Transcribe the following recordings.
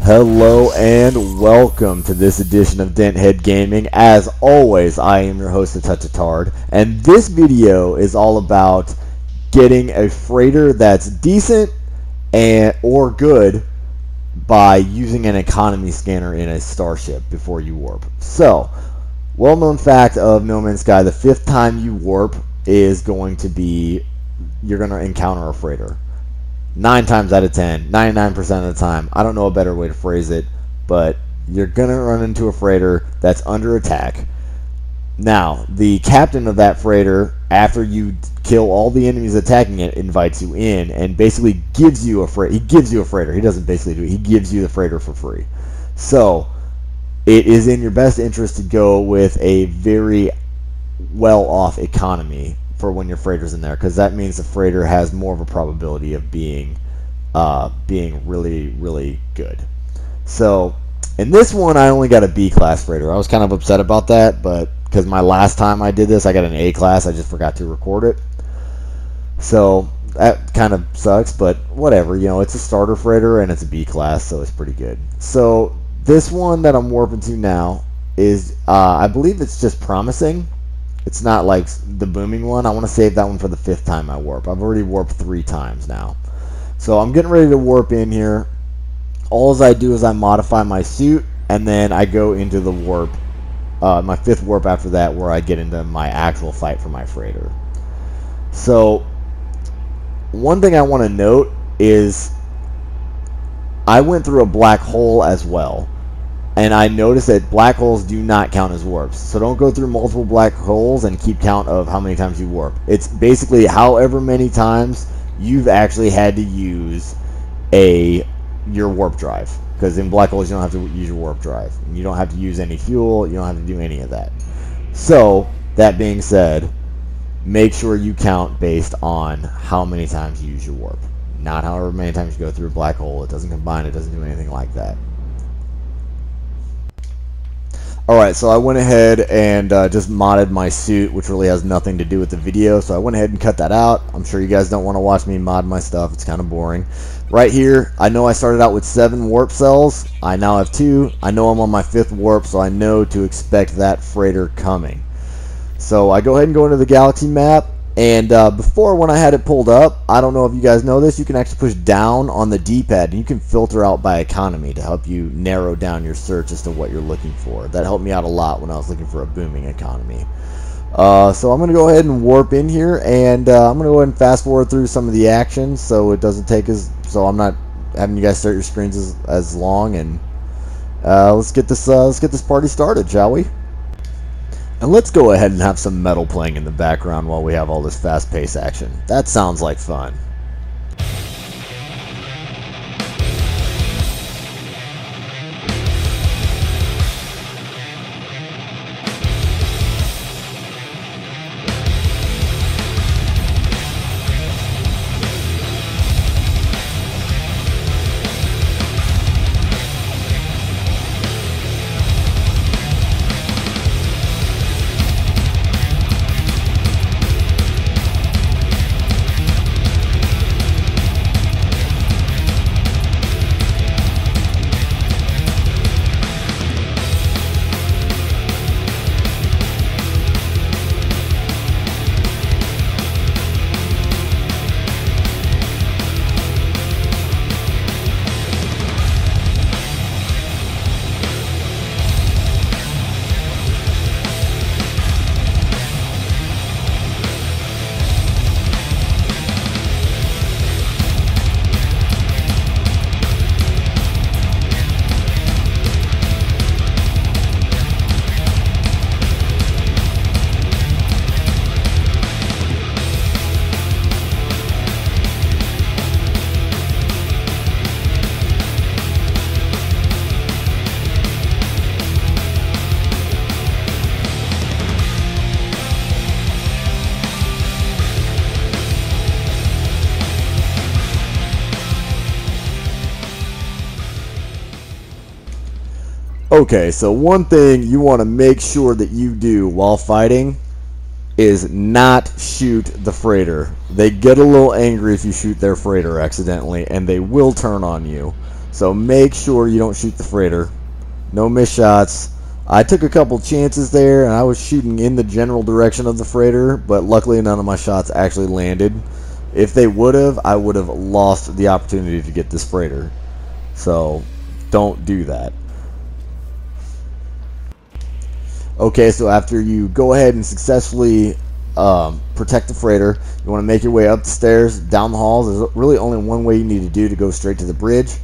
Hello and welcome to this edition of Denthead Gaming. As always, I am your host, Touchatard, and this video is all about getting a freighter that's decent or good by using an economy scanner in a starship before you warp. So, well-known fact of No Man's Sky: the 5th time you warp is going to be you're going to encounter a freighter. 9 times out of 10, 99% of the time. I don't know a better way to phrase it, but you're going to run into a freighter that's under attack. Now, the captain of that freighter, after you kill all the enemies attacking it, invites you in and basically gives you a freighter. He gives you a freighter. He doesn't basically do it. He gives you the freighter for free. So, it is in your best interest to go with a very well-off economy for when your freighter's in there, because that means the freighter has more of a probability of being really good. So in this one I only got a B class freighter. I was kind of upset about that, but because my last time I did this I got an A class, I just forgot to record it. So that kind of sucks, but whatever, you know, it's a starter freighter and it's a B class, so it's pretty good. So this one that I'm warping to now is I believe it's just promising. It's not like the booming one. I want to save that one for the 5th time I warp. I've already warped 3 times now. So I'm getting ready to warp in here. All I do is I modify my suit, and then I go into the warp, my 5th warp after that, where I get into my actual fight for my freighter. So one thing I want to note is I went through a black hole as well. And I noticed that black holes do not count as warps. So don't go through multiple black holes and keep count of how many times you warp. It's basically however many times you've actually had to use your warp drive. Because in black holes you don't have to use your warp drive. You don't have to use any fuel. You don't have to do any of that. So, that being said, make sure you count based on how many times you use your warp. Not however many times you go through a black hole. It doesn't combine. It doesn't do anything like that. Alright, so I went ahead and just modded my suit, which really has nothing to do with the video, so I went ahead and cut that out. I'm sure you guys don't want to watch me mod my stuff. It's kind of boring. Right here, I know I started out with 7 warp cells. I now have 2. I know I'm on my 5th warp, so I know to expect that freighter coming. So I go ahead and go into the galaxy map, and before, when I had it pulled up, I don't know if you guys know this, you can actually push down on the D-pad and you can filter out by economy to help you narrow down your search as to what you're looking for. That helped me out a lot when I was looking for a booming economy. So I'm going to go ahead and warp in here, and I'm going to go ahead and fast forward through some of the actions so it doesn't take so I'm not having you guys start your screens as long, and let's get this party started, shall we? And let's go ahead and have some metal playing in the background while we have all this fast-paced action. That sounds like fun. Okay, so one thing you want to make sure that you do while fighting is not shoot the freighter. They get a little angry if you shoot their freighter accidentally, and they will turn on you. So make sure you don't shoot the freighter. No missed shots. I took a couple chances there, and I was shooting in the general direction of the freighter, but luckily none of my shots actually landed. If they would have, I would have lost the opportunity to get this freighter. So don't do that. Okay, so after you go ahead and successfully protect the freighter, you want to make your way up the stairs, down the halls. There's really only one way you need to do to go straight to the bridge.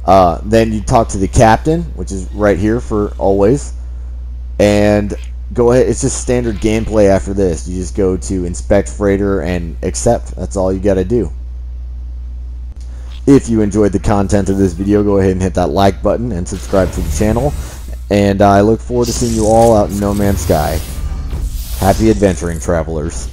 Then you talk to the captain, which is right here for always, and go ahead. It's just standard gameplay after this. You just go to inspect freighter and accept. That's all you got to do. If you enjoyed the content of this video, go ahead and hit that like button and subscribe to the channel. And I look forward to seeing you all out in No Man's Sky. Happy adventuring, travelers.